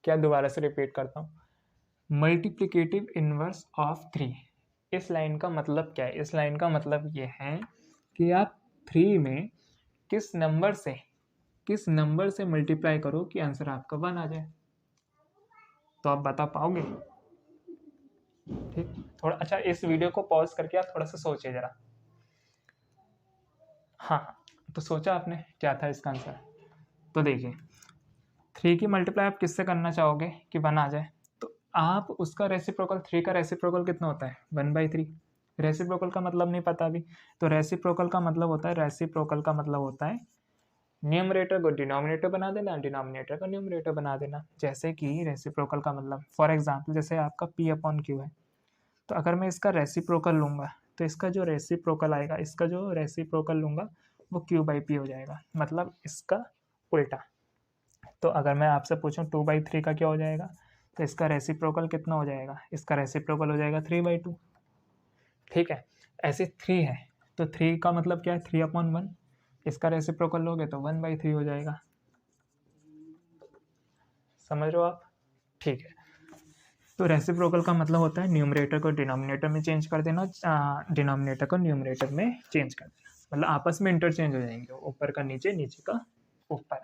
क्या दोबारा से रिपीट करता हूँ, मल्टीप्लिकेटिव इनवर्स ऑफ 3। इस लाइन का मतलब क्या है? इस लाइन का मतलब ये है कि आप 3 में किस नंबर से मल्टीप्लाई करो कि आंसर आपका 1 आ जाए। तो आप बता पाओगे? ठीक, थोड़ा अच्छा इस वीडियो को पॉज करके आप थोड़ा सा सोचिए जरा। हाँ, तो सोचा आपने क्या था इसका आंसर? तो देखिए 3 की मल्टीप्लाई आप किससे करना चाहोगे कि 1 आ जाए? तो आप उसका रेसिप्रोकल, 3 का रेसिप्रोकल कितना होता है? 1/3। रेसिप्रोकल का मतलब नहीं पता अभी, तो रेसिप्रोकल का मतलब होता है न्यूमरेटर को डिनोमिनेटर बना देना, डिनोमिनेटर को न्यूमरेटर बना देना। जैसे कि रेसिप्रोकल का मतलब फॉर एग्जांपल जैसे आपका P/Q है, तो अगर मैं इसका रेसिप्रोकल लूँगा तो इसका जो रेसिप्रोकल लूँगा वो Q/P हो जाएगा, मतलब इसका उल्टा। तो अगर मैं आपसे पूछूं 2/3 का क्या हो जाएगा, तो इसका रेसिप्रोकल कितना हो जाएगा? इसका रेसिप्रोकल हो जाएगा 3/2। ठीक है, ऐसे 3 है तो 3 का मतलब क्या है? 3/1। इसका रेसिप्रोकल लोगे तो 1/3 हो जाएगा। समझ रहे हो आप? ठीक है, तो रेसिप्रोकल का मतलब होता है न्यूमरेटर को डिनोमिनेटर में चेंज कर देना, डिनोमिनेटर को न्यूमरेटर में चेंज कर देना, मतलब आपस में इंटरचेंज हो जाएंगे, ऊपर का नीचे, नीचे का ऊपर।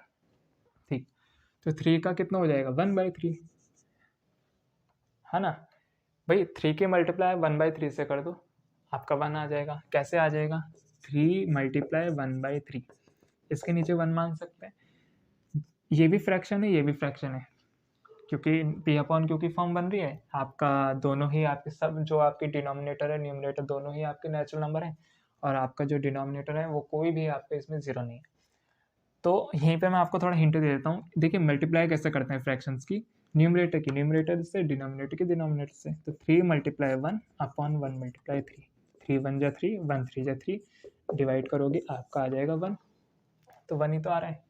ठीक, तो 3 का कितना हो जाएगा? 1/3, है ना भाई? 3 की मल्टीप्लाई 1/3 से कर दो, आपका 1 आ जाएगा। कैसे आ जाएगा? 3 × 1/3, इसके नीचे 1 मान सकते हैं। ये भी फ्रैक्शन है, ये भी फ्रैक्शन है, क्योंकि P/Q की फॉर्म बन रही है आपका, दोनों ही आपके सब जो आपके डिनोमिनेटर है न्यूमरेटर दोनों ही आपके नेचुरल नंबर है, और आपका जो डिनोमिनेटर है वो कोई भी आपके इसमें 0 नहीं है। तो यहीं पे मैं आपको थोड़ा हिंट दे देता हूँ। देखिए मल्टीप्लाई कैसे करते हैं फ्रैक्शंस की, न्यूमरेटर से, डिनोमिनेटर से। तो 3 × 1/1 × 3, 3 1 जा 3, 1 3 जा 3, डिवाइड करोगे आपका आ जाएगा 1, तो 1 ही तो आ रहा है।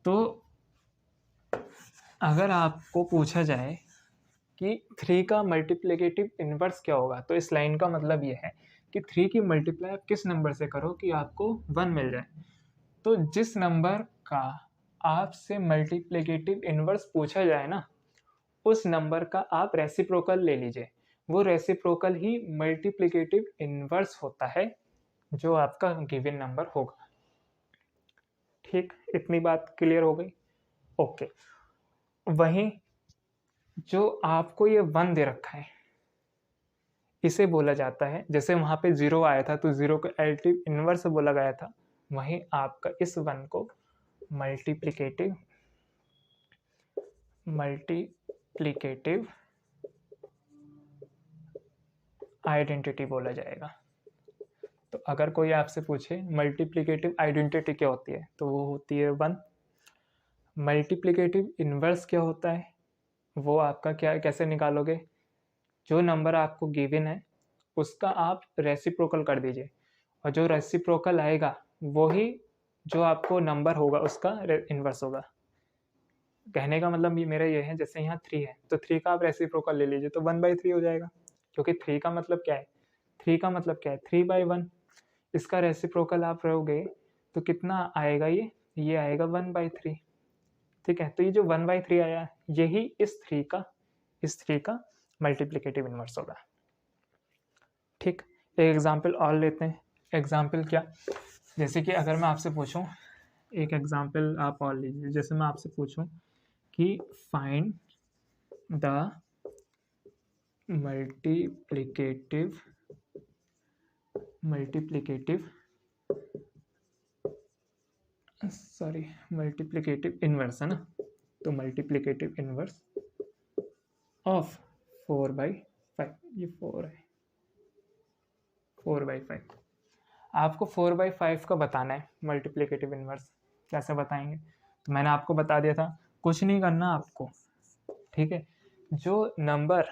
तो अगर आपको पूछा जाए कि 3 का मल्टीप्लिकेटिव इनवर्स क्या होगा, तो इस लाइन का मतलब ये है कि 3 की मल्टीप्लाई आप किस नंबर से करो कि आपको 1 मिल जाए। तो जिस नंबर का आपसे मल्टीप्लिकेटिव इनवर्स पूछा जाए ना, उस नंबर का आप रेसिप्रोकल ले लीजिए, वो रेसिप्रोकल ही मल्टीप्लिकेटिव इनवर्स होता है जो आपका गिवन नंबर होगा। ठीक, इतनी बात क्लियर हो गई? ओके, वहीं जो आपको ये 1 दे रखा है इसे बोला जाता है, जैसे वहां पे 0 आया था तो 0 को एडिटिव इनवर्स बोला गया था, वहीं आपका इस 1 को मल्टीप्लिकेटिव आइडेंटिटी बोला जाएगा। तो अगर कोई आपसे पूछे मल्टीप्लिकेटिव आइडेंटिटी क्या होती है, तो वो होती है 1। मल्टीप्लिकेटिव इनवर्स क्या होता है, वो आपका क्या, कैसे निकालोगे? जो नंबर आपको गिवन है उसका आप रेसिप्रोकल कर दीजिए, और जो रेसिप्रोकल आएगा वही जो आपको नंबर होगा उसका इनवर्स होगा। कहने का मतलब मेरा ये है, जैसे यहाँ 3 है तो 3 का आप रेसिप्रोकल ले लीजिए तो 1/3 हो जाएगा, क्योंकि 3 का मतलब क्या है? 3/1। इसका रेसिप्रोकल आप रहोगे तो कितना आएगा? ये आएगा 1/3। ठीक है, तो ये जो 1/3 आया यही इस 3 का मल्टीप्लिकेटिव इनवर्स होगा। ठीक, एक एग्जाम्पल और लेते हैं। एग्जाम्पल क्या? जैसे कि अगर मैं आपसे पूछूं, एक एग्जाम्पल आप और लीजिए, जैसे मैं आपसे पूछूं कि फाइंड द मल्टीप्लिकेटिव इनवर्स है ना, तो मल्टीप्लिकेटिव इनवर्स ऑफ 4/5, ये 4 है, 4/5। आपको 4/5 का बताना है मल्टीप्लिकेटिव इनवर्स। कैसे बताएंगे? तो मैंने आपको बता दिया था, कुछ नहीं करना आपको। ठीक है, जो नंबर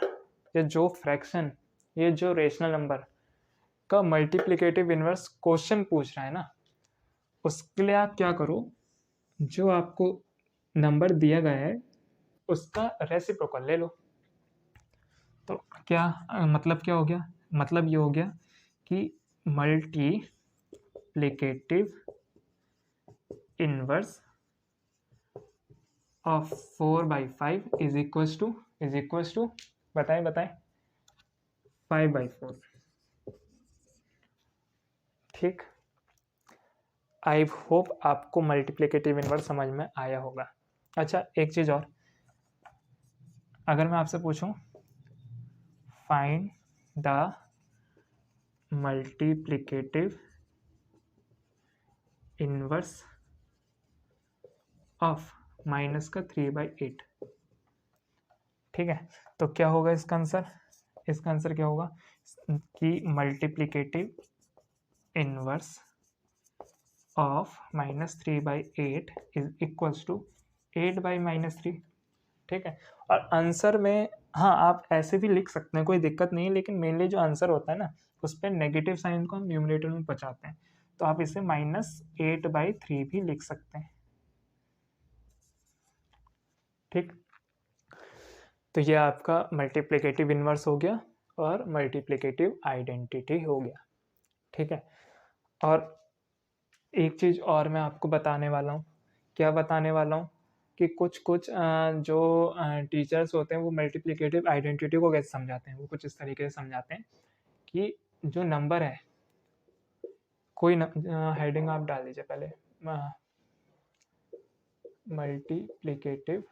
या जो फ्रैक्शन, ये जो रेशनल नंबर का मल्टीप्लिकेटिव इनवर्स क्वेश्चन पूछ रहा है ना, उसके लिए आप क्या करो, जो आपको नंबर दिया गया है उसका रेसिप्रोकल ले लो। तो क्या मतलब क्या हो गया? मतलब ये हो गया कि multiplicative inverse of 4/5 is equals to बताएं 5/4। ठीक, आई होप आपको मल्टीप्लिकेटिव इनवर्स समझ में आया होगा। अच्छा, एक चीज़ और, अगर मैं आपसे पूछूं find the multiplicative inverse of -3/8, ठीक है, तो क्या होगा इसका आंसर? इसका आंसर क्या होगा कि multiplicative inverse of -3/8 is equals to 8/-3। ठीक है, और आंसर में हाँ आप ऐसे भी लिख सकते हैं, कोई दिक्कत नहीं है, लेकिन मेनली जो आंसर होता है ना उस पर नेगेटिव साइन को हम न्यूमरेटर में बचाते हैं, तो आप इसे -8/3 भी लिख सकते हैं। ठीक, तो ये आपका मल्टीप्लिकेटिव इनवर्स हो गया और मल्टीप्लिकेटिव आइडेंटिटी हो गया। ठीक है, और एक चीज़ और मैं आपको बताने वाला हूँ। क्या बताने वाला हूँ कि कुछ जो टीचर्स होते हैं वो मल्टीप्लिकेटिव आइडेंटिटी को कैसे समझाते हैं, वो कुछ इस तरीके से समझाते हैं कि जो नंबर है, कोई हेडिंग आप डाल दीजिए पहले, मल्टीप्लिकेटिव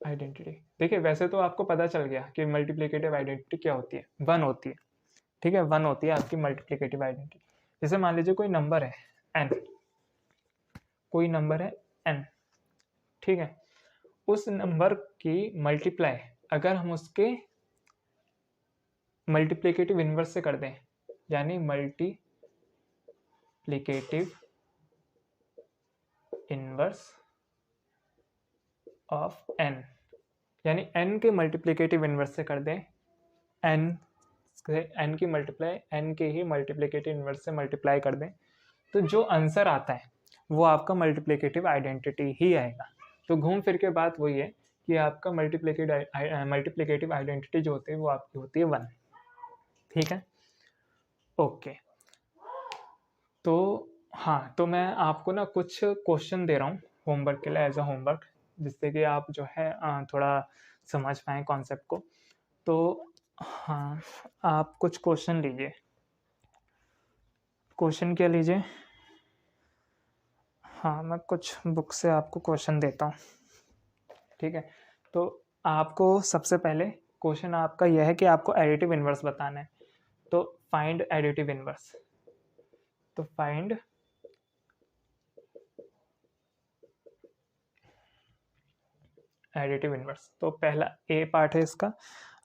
आइडेंटिटी। देखिए वैसे तो आपको पता चल गया कि मल्टीप्लिकेटिव आइडेंटिटी क्या होती है, 1 होती है। ठीक है, 1 होती है आपकी मल्टीप्लिकेटिव आइडेंटिटी। जैसे मान लीजिए कोई नंबर है n, कोई नंबर है n, ठीक है, उस नंबर की मल्टीप्लाई अगर हम उसके मल्टीप्लिकेटिव इनवर्स से कर दें, यानी मल्टीप्लिकेटिव इनवर्स ऑफ n, यानी n के मल्टीप्लिकेटिव इनवर्स से कर दें, n की मल्टीप्लाई n के ही मल्टीप्लिकेटिव इनवर्स से मल्टीप्लाई कर दें, तो जो आंसर आता है वो आपका मल्टीप्लिकेटिव आइडेंटिटी ही आएगा। तो घूम फिर के बात वही है कि आपका मल्टीप्लिकेटिव आइडेंटिटी जो होती है वो आपकी होती है 1। ठीक है, ओके, तो हाँ, तो मैं आपको ना कुछ क्वेश्चन दे रहा हूँ होमवर्क के लिए, एज अ होमवर्क, जिससे कि आप जो है थोड़ा समझ पाएँ कॉन्सेप्ट को। तो हाँ, आप कुछ क्वेश्चन लीजिए। क्वेश्चन क्या लीजिए? हाँ, मैं कुछ बुक से आपको क्वेश्चन देता हूँ। ठीक है, तो आपको सबसे पहले क्वेश्चन आपका यह है कि आपको एडिटिव इनवर्स बताना है। तो फाइंड एडिटिव इनवर्स, तो फाइंड एडिटिव इनवर्स, तो पहला ए पार्ट है इसका,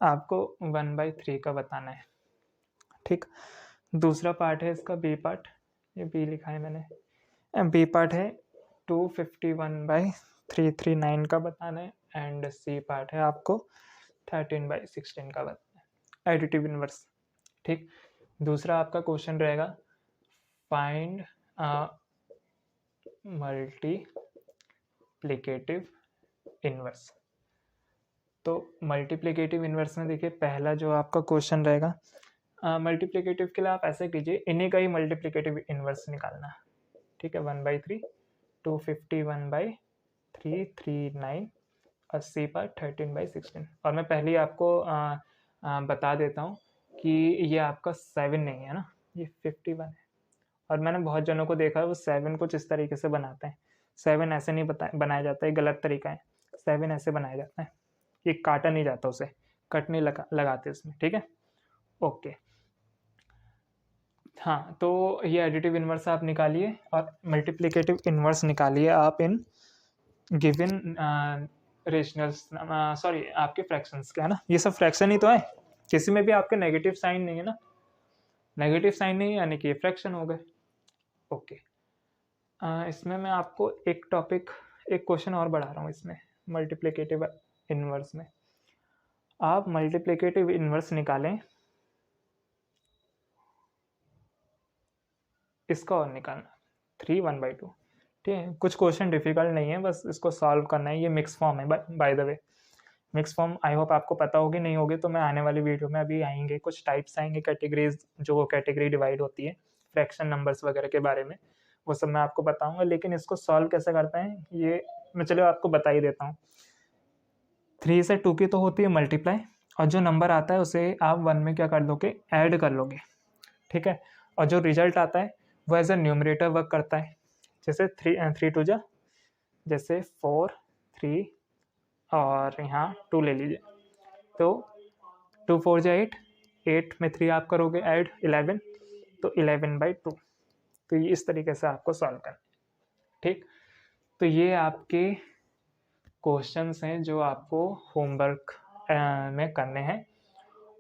आपको 1/3 का बताना है। ठीक, दूसरा पार्ट है इसका बी पार्ट, ये बी लिखा है मैंने, बी पार्ट है 251/339 का बताना है, एंड सी पार्ट है आपको 13/16 का बताना है, एडिटिव इनवर्स। ठीक, दूसरा आपका क्वेश्चन रहेगा फाइंड मल्टीप्लिकेटिव इनवर्स। तो मल्टीप्लिकेटिव इनवर्स में देखिए पहला जो आपका क्वेश्चन रहेगा, मल्टीप्लिकेटिव के लिए आप ऐसे कीजिए, इन्हीं का ही मल्टीप्लिकेटिव इनवर्स निकालना। ठीक है, 1/3, 251/339 और सी पर 13/16। और मैं पहले ही आपको बता देता हूँ कि ये आपका 7 नहीं है ना, ये 51 है। और मैंने बहुत जनों को देखा है वो 7 कुछ इस तरीके से बनाते हैं। 7 ऐसे नहीं बनाया जाता है, गलत तरीका है। 7 ऐसे बनाया जाता है, ये काटा नहीं जाता, उसे कट नहीं लगाते उसमें। ठीक है, ओके, हाँ, तो ये एडिटिव इनवर्स आप निकालिए और मल्टीप्लिकेटिव इनवर्स निकालिए आप इन गिवन रेशनल्स, सॉरी आपके फ्रैक्शंस के, है ना, ये सब फ्रैक्शन ही तो है, किसी में भी आपके नेगेटिव साइन नहीं है ना, नेगेटिव साइन नहीं है यानी कि ये फ्रैक्शन हो गए। ओके, इसमें मैं आपको एक क्वेश्चन और बढ़ा रहा हूँ इसमें, मल्टीप्लिकेटिव इनवर्स में आप मल्टीप्लिकेटिव इनवर्स निकालें, इसका और निकालना 3 1/2। ठीक है, कुछ क्वेश्चन डिफिकल्ट नहीं है, बस इसको सॉल्व करना है। ये मिक्स फॉर्म है by the way, mix form I hope आपको पता होगी, नहीं होगी तो मैं आने वाली वीडियो में अभी आएंगे कुछ टाइप्स आएंगे, कैटेगरीज, जो कैटेगरी डिवाइड होती है फ्रैक्शन नंबर्स वगैरह के बारे में, वो सब मैं आपको बताऊंगा। लेकिन इसको सॉल्व कैसे करते हैं ये मैं चलो आपको बता ही देता हूँ। 3 से 2 की तो होती है मल्टीप्लाई, और जो नंबर आता है उसे आप 1 में क्या कर दोगे, ऐड कर लोगे, ठीक है। और जो रिजल्ट आता है वो एज अ न्यूमरेटर वर्क करता है। जैसे 3 2 जा, जैसे 4 3 और यहाँ 2 ले लीजिए, तो 2 4 जा 8, 8 में 3 आप करोगे ऐड 11, तो 11/2। तो ये इस तरीके से आपको सॉल्व करना है, ठीक। तो ये आपके क्वेश्चंस हैं जो आपको होमवर्क में करने हैं,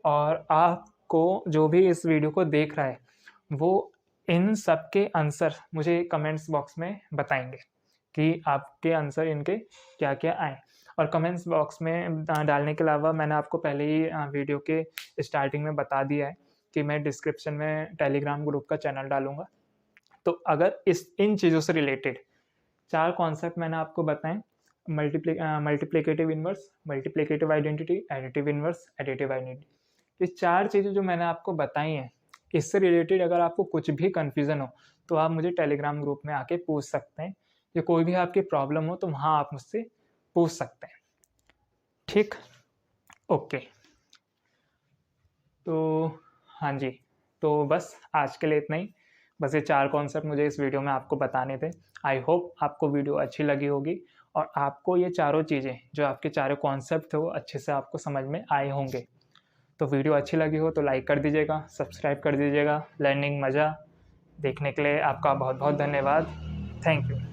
और आपको जो भी इस वीडियो को देख रहा है वो इन सब के आंसर मुझे कमेंट्स बॉक्स में बताएंगे कि आपके आंसर इनके क्या क्या आए। और कमेंट्स बॉक्स में डालने के अलावा मैंने आपको पहले ही वीडियो के स्टार्टिंग में बता दिया है कि मैं डिस्क्रिप्शन में टेलीग्राम ग्रुप का चैनल डालूंगा। तो अगर इन चीज़ों से रिलेटेड 4 कॉन्सेप्ट मैंने आपको बताएं, multiplicative inverse, multiplicative identity, additive inverse, additive identity, ये 4 चीज़ें जो मैंने आपको बताई हैं, इससे रिलेटेड अगर आपको कुछ भी कन्फ्यूज़न हो तो आप मुझे टेलीग्राम ग्रुप में आके पूछ सकते हैं, या कोई भी आपकी प्रॉब्लम हो तो वहाँ आप मुझसे पूछ सकते हैं, ठीक। ओके, तो हाँ जी, तो बस आज के लिए इतना ही। बस ये 4 कॉन्सेप्ट मुझे इस वीडियो में आपको बताने थे। आई होप आपको वीडियो अच्छी लगी होगी और आपको ये चारों चीज़ें जो आपके चारों कॉन्सेप्ट थे वो अच्छे से आपको समझ में आए होंगे। तो वीडियो अच्छी लगी हो तो लाइक कर दीजिएगा, सब्सक्राइब कर दीजिएगा। लर्निंग मज़ा देखने के लिए आपका बहुत बहुत धन्यवाद। Thank you.